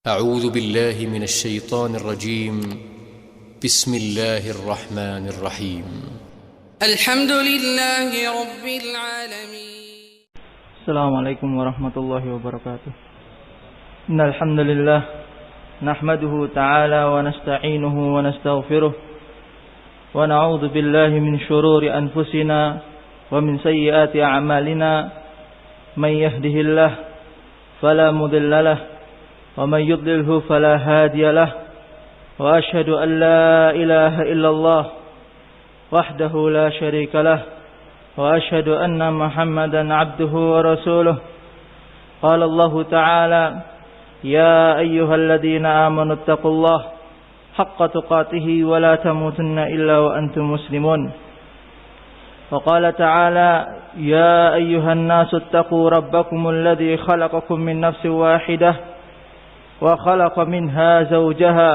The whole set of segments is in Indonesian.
أعوذ بالله من الشيطان الرجيم. بسم الله الرحمن الرحيم. الحمد لله رب العالمين. السلام عليكم ورحمة الله وبركاته. إن الحمد لله نحمده تعالى ونستعينه ونستغفره ونعوذ بالله من شرور أنفسنا ومن سيئات أعمالنا. من يهده الله فلا مضل له ومن يضلله فلا هادي له وأشهد أن لا إله إلا الله وحده لا شريك له وأشهد أن محمدا عبده ورسوله. قال الله تعالى: يا أيها الذين آمنوا اتقوا الله حق تقاته ولا تموتن إلا وأنتم مسلمون. وقال تعالى: يا أيها الناس اتقوا ربكم الذي خلقكم من نفس واحدة وخلق منها زوجها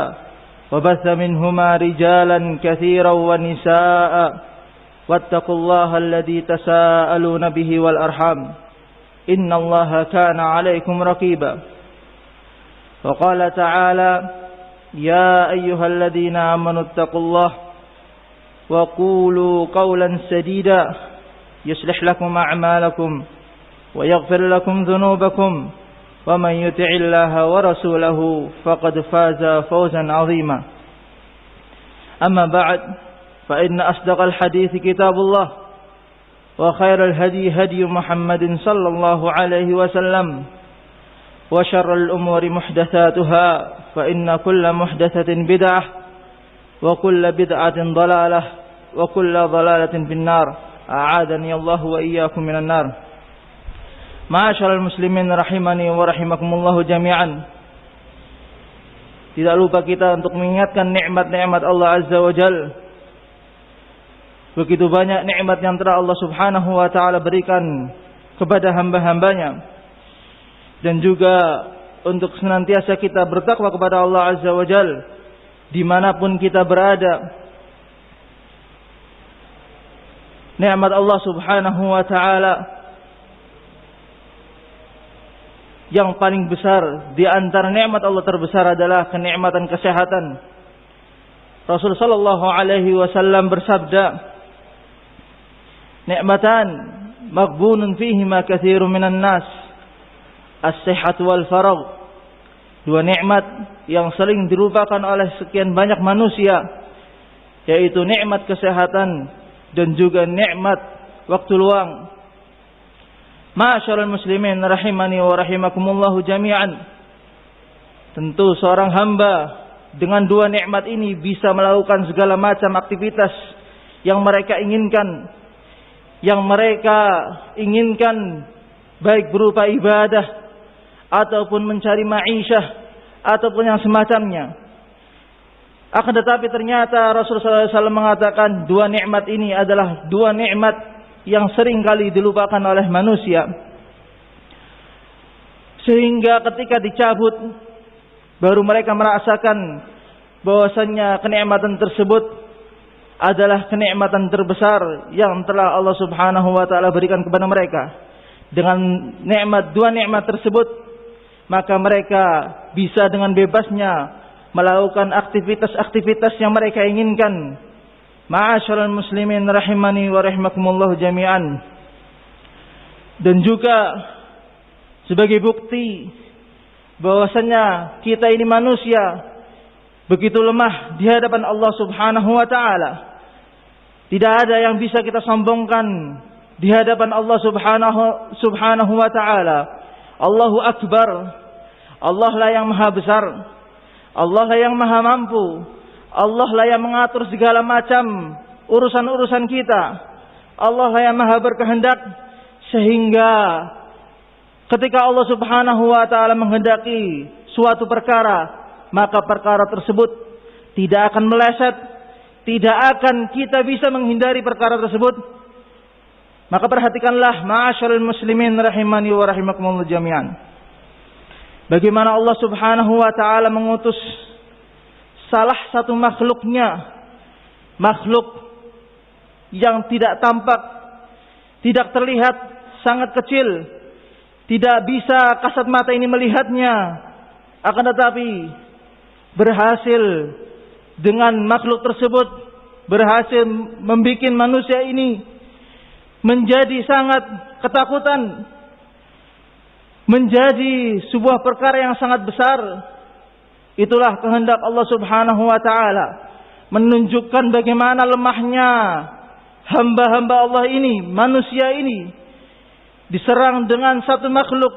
وبث منهما رجالا كثيرا ونساء واتقوا الله الذي تساءلون به والأرحام إن الله كان عليكم رقيبا. وقال تعالى: يا أيها الذين آمنوا اتقوا الله وقولوا قولا سديدا يصلح لكم أعمالكم ويغفر لكم ذنوبكم ومن يطع الله ورسوله فقد فاز فوزا عظيما. أما بعد فإن أصدق الحديث كتاب الله وخير الهدي هدي محمد صلى الله عليه وسلم وشر الأمور محدثاتها فإن كل محدثة بدعة وكل بدعة ضلالة وكل ضلالة في النار. أعاذني الله وإياكم من النار. Ma'asyiral muslimin rahimani wa rahimakumullahu jami'an. Tidak lupa kita untuk mengingatkan nikmat-nikmat Allah Azza wa Jalla. Begitu banyak nikmat yang telah Allah Subhanahu wa taala berikan kepada hamba-hambanya. Dan juga untuk senantiasa kita bertakwa kepada Allah Azza wa Jalla dimanapun kita berada. Nikmat Allah Subhanahu wa taala yang paling besar di antara nikmat Allah terbesar adalah kenikmatan kesehatan. Rasul sallallahu alaihi wasallam bersabda, "Nikmatan maghbunun fihima katsirun minan nas, as-sihhatu wal faragh." Dua nikmat yang sering dilupakan oleh sekian banyak manusia, yaitu nikmat kesehatan dan juga nikmat waktu luang. Ma'asyiral muslimin rahimani wa rahimakumullahu jami'an. Tentu seorang hamba dengan dua nikmat ini bisa melakukan segala macam aktivitas yang mereka inginkan, baik berupa ibadah ataupun mencari ma'isyah ataupun yang semacamnya. Akan tetapi ternyata Rasulullah SAW mengatakan dua nikmat ini adalah dua nikmat yang sering kali dilupakan oleh manusia, sehingga ketika dicabut baru mereka merasakan bahwasannya kenikmatan tersebut adalah kenikmatan terbesar yang telah Allah Subhanahu wa taala berikan kepada mereka. Dengan dua nikmat tersebut, maka mereka bisa dengan bebasnya melakukan aktivitas-aktivitas yang mereka inginkan. Ma'asyiral muslimin rahimani wa rahimakumullah jami'an. Dan juga sebagai bukti bahwasanya kita ini manusia begitu lemah di hadapan Allah Subhanahu wa taala. Tidak ada yang bisa kita sombongkan di hadapan Allah Subhanahu wa taala. Allahu akbar. Allah lah yang maha besar. Allah lah yang maha mampu. Allah lah yang mengatur segala macam urusan-urusan kita. Allah lah yang maha berkehendak, sehingga ketika Allah Subhanahu wa taala menghendaki suatu perkara, maka perkara tersebut tidak akan meleset, tidak akan kita bisa menghindari perkara tersebut. Maka perhatikanlah ma'asyiral muslimin rahimani wa rahimakumullah jami'an, bagaimana Allah Subhanahu wa taala mengutus salah satu makhluknya, makhluk yang tidak tampak, tidak terlihat, sangat kecil, tidak bisa kasat mata ini melihatnya, akan tetapi berhasil dengan makhluk tersebut, berhasil membuat manusia ini menjadi sangat ketakutan, menjadi sebuah perkara yang sangat besar. Itulah kehendak Allah Subhanahu wa ta'ala, menunjukkan bagaimana lemahnya hamba-hamba Allah ini, manusia ini, diserang dengan satu makhluk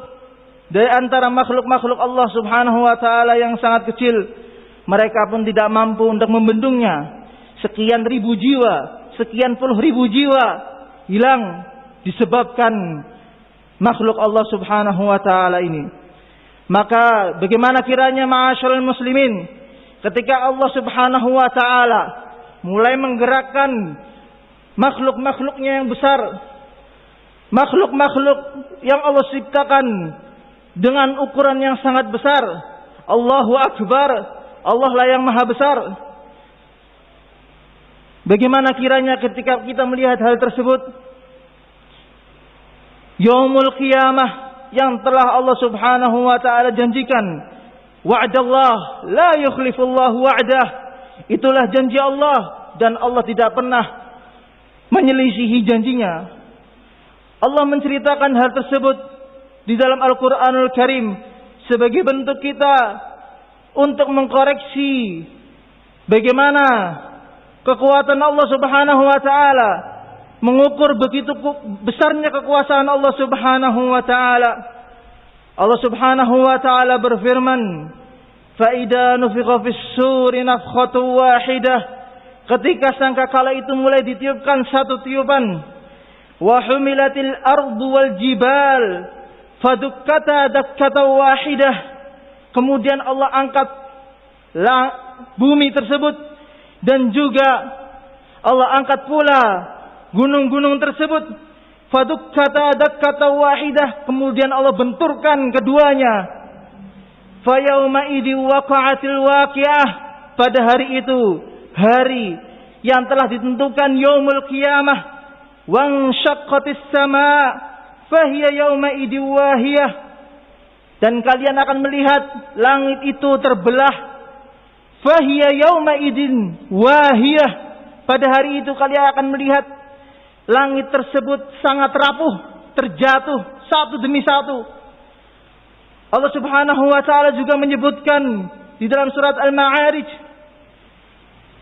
dari antara makhluk-makhluk Allah Subhanahu wa ta'ala yang sangat kecil. Mereka pun tidak mampu untuk membendungnya. Sekian ribu jiwa, sekian puluh ribu jiwa hilang disebabkan makhluk Allah Subhanahu wa ta'ala ini. Maka bagaimana kiranya ma'asyiral muslimin, ketika Allah Subhanahu wa ta'ala mulai menggerakkan makhluk-makhluknya yang besar, makhluk-makhluk yang Allah ciptakan dengan ukuran yang sangat besar. Allahu Akbar, Allah lah yang maha besar. Bagaimana kiranya ketika kita melihat hal tersebut, Yaumul Qiyamah yang telah Allah Subhanahu wa ta'ala janjikan, wa'dallah la yukhlifullahu wa'dah, itulah janji Allah dan Allah tidak pernah menyelisihi janjinya. Allah menceritakan hal tersebut di dalam Al-Quranul Karim sebagai bentuk kita untuk mengkoreksi bagaimana kekuatan Allah Subhanahu wa ta'ala, mengukur begitu besarnya kekuasaan Allah Subhanahu wa ta'ala. Allah Subhanahu wa ta'ala berfirman, فَإِذَا نُفِخَ فِي السُّورِ نَفْخَةٌ وَاحِدَةٌ, ketika sangkakala itu mulai ditiupkan satu tiupan, وَحُمِلَتِ الْأَرْضُ وَالْجِبَالِ فَدُكَّتَا دَكَّةً وَاحِدَةً, kemudian Allah angkat bumi tersebut dan juga Allah angkat pula gunung-gunung tersebut. Fadukkata dakkata wahidah, kemudian Allah benturkan keduanya. Fayauma idzi waqa'atil waqi'ah, pada hari itu, hari yang telah ditentukan yaumul qiyamah. Wanshaqqatis sama' fahiya yauma idzi wahiyah, dan kalian akan melihat langit itu terbelah. Fahiya yauma idzin wahiyah, pada hari itu kalian akan melihat langit tersebut sangat rapuh, terjatuh satu demi satu. Allah Subhanahu wa ta'ala juga menyebutkan di dalam surat Al-Ma'arij,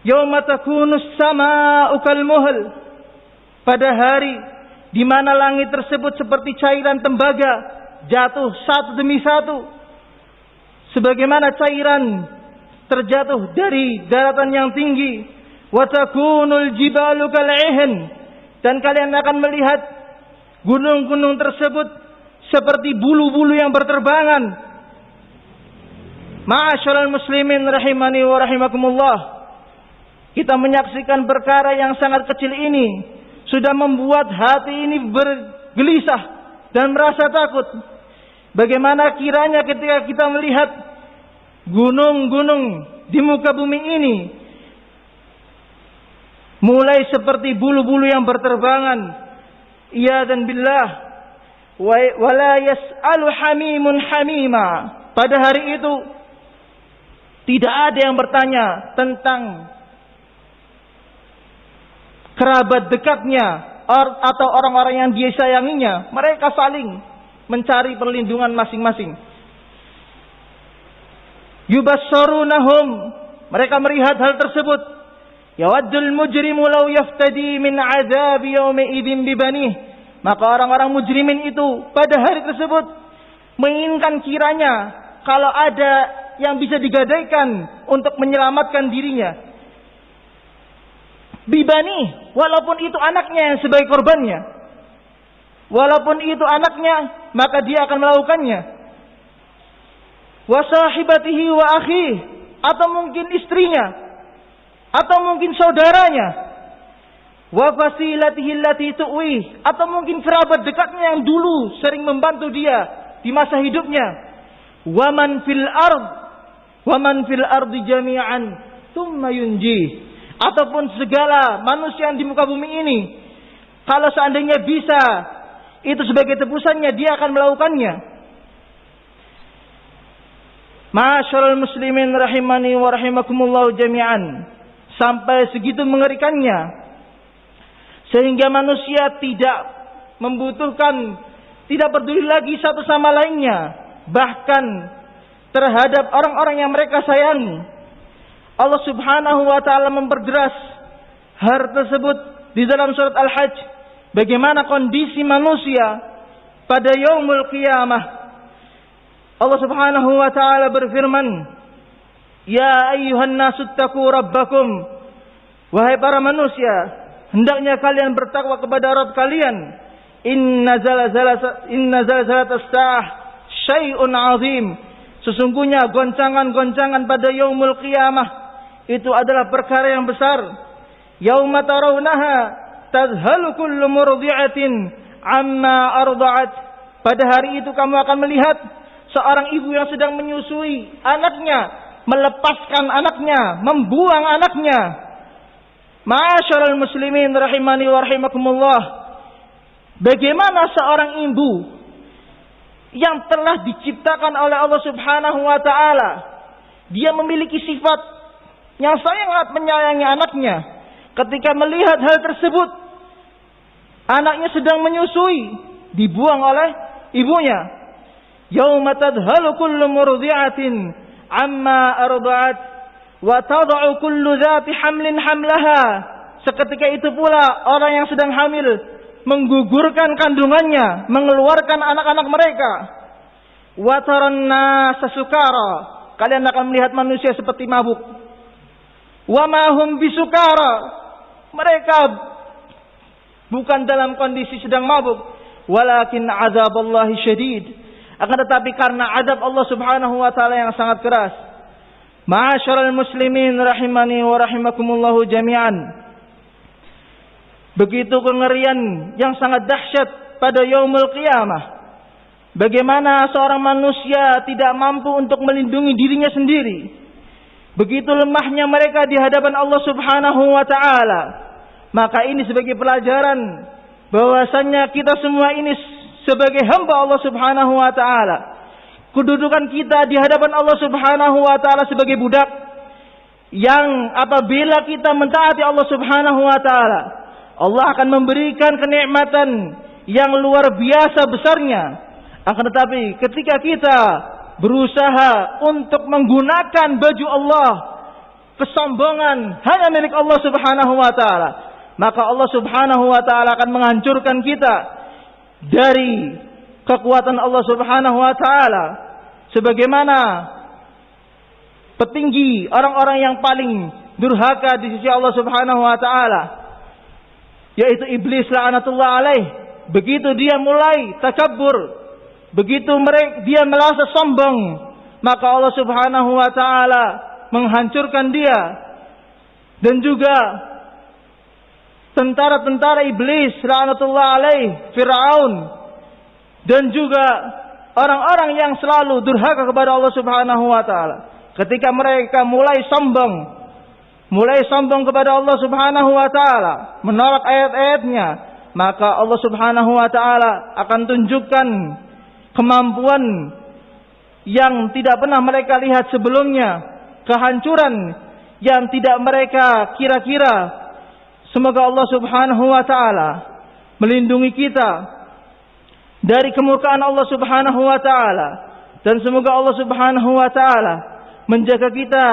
yauma takunus sama'u kalmuhl, pada hari di mana langit tersebut seperti cairan tembaga, jatuh satu demi satu, sebagaimana cairan terjatuh dari daratan yang tinggi. Wa takunul jibalu kal'ihn, dan kalian akan melihat gunung-gunung tersebut seperti bulu-bulu yang berterbangan. Ma'asyiral muslimin rahimani wa rahimakumullah, kita menyaksikan perkara yang sangat kecil ini sudah membuat hati ini bergelisah dan merasa takut. Bagaimana kiranya ketika kita melihat gunung-gunung di muka bumi ini mulai seperti bulu-bulu yang berterbangan. Iya dan billah, wala yas'alu hamimun hamima, pada hari itu tidak ada yang bertanya tentang kerabat dekatnya atau orang-orang yang dia sayanginya. Mereka saling mencari perlindungan masing-masing. Yubassarunahum, mereka melihat hal tersebut. Yawaddul mujrimu law yaftadi min azab yaumi idzin bibanih, maka orang-orang mujrimin itu pada hari tersebut menginginkan kiranya kalau ada yang bisa digadaikan untuk menyelamatkan dirinya. Bibani, walaupun itu anaknya yang sebagai korbannya, walaupun itu anaknya, maka dia akan melakukannya. Wa sahibatihi wa akhihi, atau mungkin istrinya, atau mungkin saudaranya. Wa fasilatihi allati tu'wi, atau mungkin kerabat dekatnya yang dulu sering membantu dia di masa hidupnya. Wa man fil ardi jami'an tsumma yunji, ataupun segala manusia yang di muka bumi ini, kalau seandainya bisa itu sebagai tebusannya, dia akan melakukannya. Ma'asyiral muslimin rahimani wa rahimakumullah jami'an. Sampai segitu mengerikannya, sehingga manusia tidak membutuhkan, tidak peduli lagi satu sama lainnya, bahkan terhadap orang-orang yang mereka sayangi. Allah Subhanahu wa taala memperjelas hal tersebut di dalam surat Al-Hajj, bagaimana kondisi manusia pada yaumul qiyamah. Allah Subhanahu wa taala berfirman, "Ya ayyuhan nasu taqu rabbakum." Wahai para manusia, hendaknya kalian bertakwa kepada Rabb kalian. Inna zalzalatas sa'ah syai'un 'azim. Sesungguhnya goncangan-goncangan pada yaumul qiyamah itu adalah perkara yang besar. Yauma tarawunaha tadhhalu kullu murdi'atin amma arda'at. Pada hari itu kamu akan melihat seorang ibu yang sedang menyusui anaknya, melepaskan anaknya, membuang anaknya. Ma'asyiral muslimin rahimani wa rahimakumullah. Bagaimana seorang ibu yang telah diciptakan oleh Allah Subhanahu wa taala, dia memiliki sifat yang sangat menyayangi anaknya. Ketika melihat hal tersebut, anaknya sedang menyusui, dibuang oleh ibunya. Yauma tadhalu kullu murdi'atin amma arda'at wa tad'u kullu dzati hamlin hamlaha. Seketika itu pula orang yang sedang hamil menggugurkan kandungannya, mengeluarkan anak-anak mereka. Wa taranna sasukara. Kalian akan melihat manusia seperti mabuk. Wa ma hum bisukara. Mereka bukan dalam kondisi sedang mabuk, walakin azaballahi syadid. Akan tetapi karena azab Allah Subhanahu wa taala yang sangat keras. Ma'asyiral muslimin rahimani wa rahimakumullah jami'an. Begitu kengerian yang sangat dahsyat pada yaumul qiyamah. Bagaimana seorang manusia tidak mampu untuk melindungi dirinya sendiri. Begitu lemahnya mereka di hadapan Allah Subhanahu wa taala. Maka ini sebagai pelajaran bahwasannya kita semua ini sebagai hamba Allah Subhanahu wa taala, kedudukan kita di hadapan Allah Subhanahu wa taala sebagai budak yang apabila kita mentaati Allah Subhanahu wa taala, Allah akan memberikan kenikmatan yang luar biasa besarnya. Akan tetapi ketika kita berusaha untuk menggunakan baju Allah, kesombongan hanya milik Allah Subhanahu wa taala, maka Allah Subhanahu wa taala akan menghancurkan kita dari kekuatan Allah Subhanahu wa taala. Sebagaimana petinggi orang-orang yang paling durhaka di sisi Allah Subhanahu wa taala, yaitu iblis la'natullah alaih. Begitu dia mulai takabbur, begitu dia merasa sombong, maka Allah Subhanahu wa taala menghancurkan dia. Dan juga tentara-tentara iblis la'natullah alaih, Firaun, dan juga orang-orang yang selalu durhaka kepada Allah Subhanahu wa taala, ketika mereka mulai sombong kepada Allah Subhanahu wa taala, menolak ayat-ayatnya, maka Allah Subhanahu wa taala akan tunjukkan kemampuan yang tidak pernah mereka lihat sebelumnya, kehancuran yang tidak mereka kira-kira. Semoga Allah Subhanahu wa taala melindungi kita dari kemurkaan Allah Subhanahu wa taala, dan semoga Allah Subhanahu wa taala menjaga kita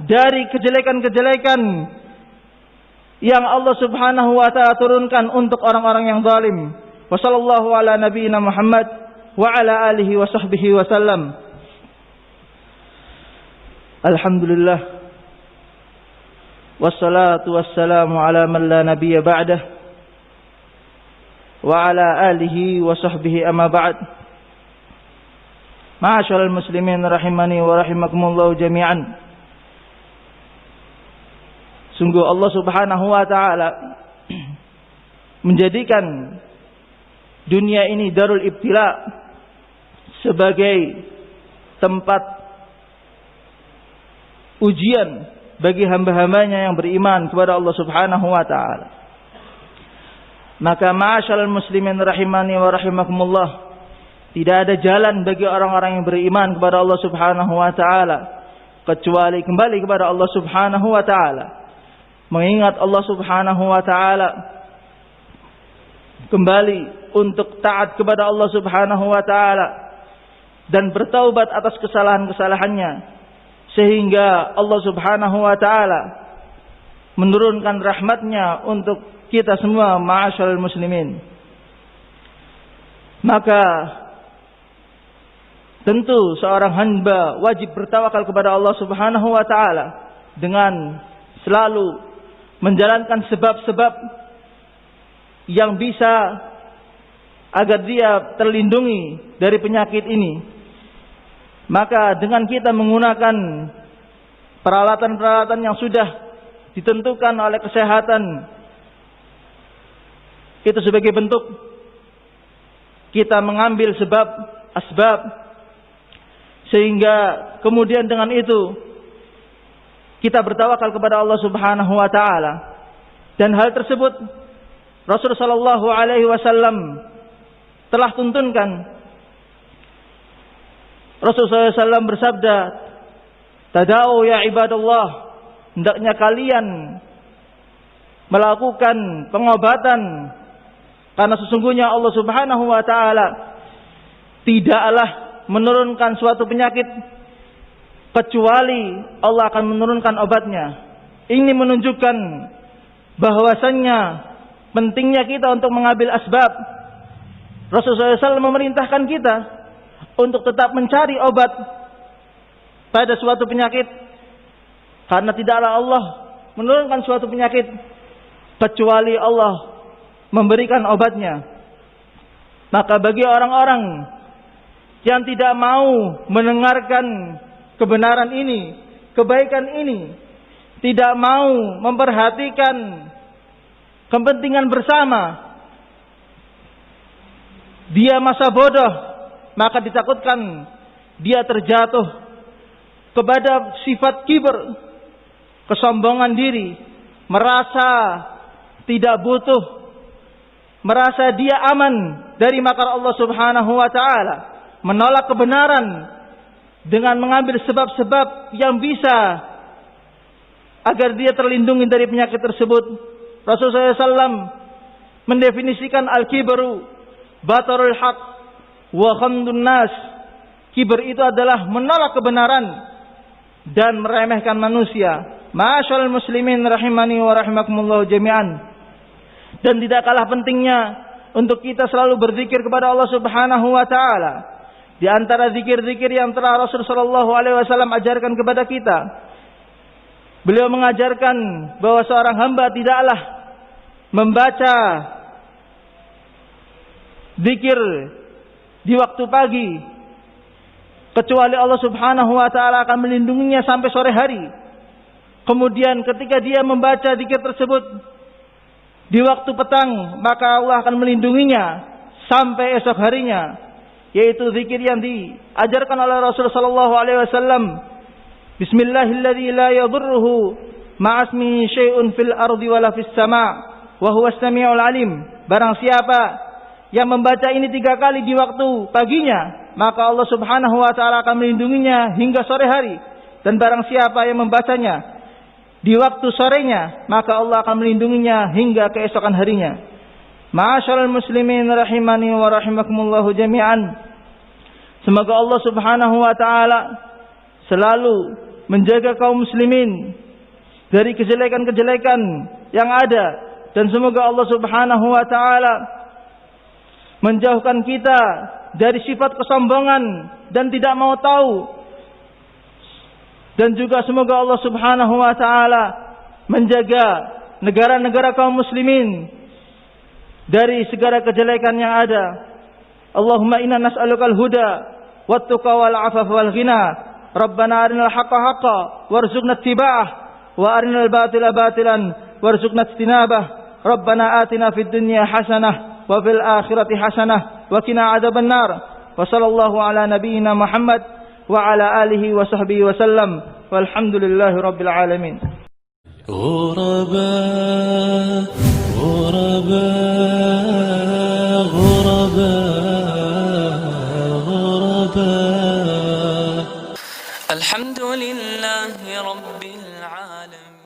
dari kejelekan-kejelekan yang Allah Subhanahu wa taala turunkan untuk orang-orang yang zalim. Wassallallahu ala nabiyyina Muhammad wa ala alihi wa sahbihi wa sallam. Alhamdulillah wassalatu wassalamu ala man la nabiyya ba'dah wa ala alihi wa sahbihi amma ba'd. Ma'asyiral muslimin rahimani wa rahimakumullah jami'an. Sungguh Allah Subhanahu wa taala menjadikan dunia ini darul ibtila, sebagai tempat ujian bagi hamba-hambanya yang beriman kepada Allah Subhanahu wa taala. Maka ma'asyiral muslimin rahimani wa rahimakumullah, Tidak ada jalan bagi orang-orang yang beriman kepada Allah Subhanahu wa taala kecuali kembali kepada Allah Subhanahu wa taala. Mengingat Allah Subhanahu wa taala, kembali untuk taat kepada Allah Subhanahu wa taala dan bertaubat atas kesalahan-kesalahannya, sehingga Allah Subhanahu wa taala menurunkan rahmatnya untuk kita semua ma'asyiral muslimin. Maka tentu seorang hamba wajib bertawakal kepada Allah Subhanahu wa taala dengan selalu menjalankan sebab-sebab yang bisa agar dia terlindungi dari penyakit ini. Maka dengan kita menggunakan peralatan-peralatan yang sudah ditentukan oleh kesehatan, itu sebagai bentuk kita mengambil asbab, sehingga kemudian dengan itu kita bertawakal kepada Allah Subhanahu wa taala. Dan hal tersebut Rasulullah sallallahu alaihi wasallam telah tuntunkan. Rasulullah SAW bersabda, "Tada'u ya ibadallah, hendaknya kalian melakukan pengobatan, karena sesungguhnya Allah Subhanahu wa taala tidaklah menurunkan suatu penyakit kecuali Allah akan menurunkan obatnya." Ini menunjukkan bahwasannya pentingnya kita untuk mengambil asbab. Rasulullah SAW memerintahkan kita untuk tetap mencari obat pada suatu penyakit, karena tidaklah Allah menurunkan suatu penyakit kecuali Allah memberikan obatnya. Maka bagi orang-orang yang tidak mau mendengarkan kebenaran ini, kebaikan ini, tidak mau memperhatikan kepentingan bersama, dia masa bodoh, maka ditakutkan dia terjatuh kepada sifat kibr, kesombongan diri, merasa tidak butuh, merasa dia aman dari makar Allah Subhanahu wa taala, menolak kebenaran dengan mengambil sebab-sebab yang bisa agar dia terlindungi dari penyakit tersebut. Rasulullah SAW mendefinisikan al-kibru batarul haq wa khamdun nas. Kibr itu adalah menolak kebenaran dan meremehkan manusia. Ma'asyiral muslimin rahimani wa rahimakumullah jami'an. Dan tidak kalah pentingnya untuk kita selalu berzikir kepada Allah Subhanahu wa taala. Di antara zikir-zikir yang telah Rasul sallallahu alaihi wasallam ajarkan kepada kita, beliau mengajarkan bahwa seorang hamba tidaklah membaca zikir di waktu pagi kecuali Allah Subhanahu wa taala akan melindunginya sampai sore hari. Kemudian ketika dia membaca zikir tersebut di waktu petang, maka Allah akan melindunginya sampai esok harinya, yaitu zikir yang diajarkan oleh Rasul sallallahu alaihi wasallam. Bismillahilladzi la yadurruhu ma'asmihi syai'un fil ardi wala fis sama' wa huwas samiul alim. Barang siapa yang membaca ini 3 kali di waktu paginya, maka Allah Subhanahu wa taala akan melindunginya hingga sore hari. Dan barang siapa yang membacanya di waktu sorenya, maka Allah akan melindunginya hingga keesokan harinya. Ma'asyiral muslimin rahimani wa rahimakumullah jami'an. Semoga Allah Subhanahu wa taala selalu menjaga kaum muslimin dari kejelekan-kejelekan yang ada, dan semoga Allah Subhanahu wa taala menjauhkan kita dari sifat kesombongan dan tidak mau tahu, dan juga semoga Allah Subhanahu wa taala menjaga negara-negara kaum muslimin dari segala kejelekan yang ada. Allahumma inna nas'alukal huda wat-tuqa wal 'afafa wal ghina. Rabbana arinal haqqa haqqan warzuqna ittiba'ah wa arinal batila batilan warzuqna ijtinabah. Rabbana atina fid dunya hasanah wa fil akhirati hasanah wa qina adzaban nar. Wa sallallahu ala nabiyyina Muhammad wa ala alihi wa sahbihi wa sallam. Walhamdulillahi rabbil alamin. غرباء غرباء غرباء لله رب العالمين.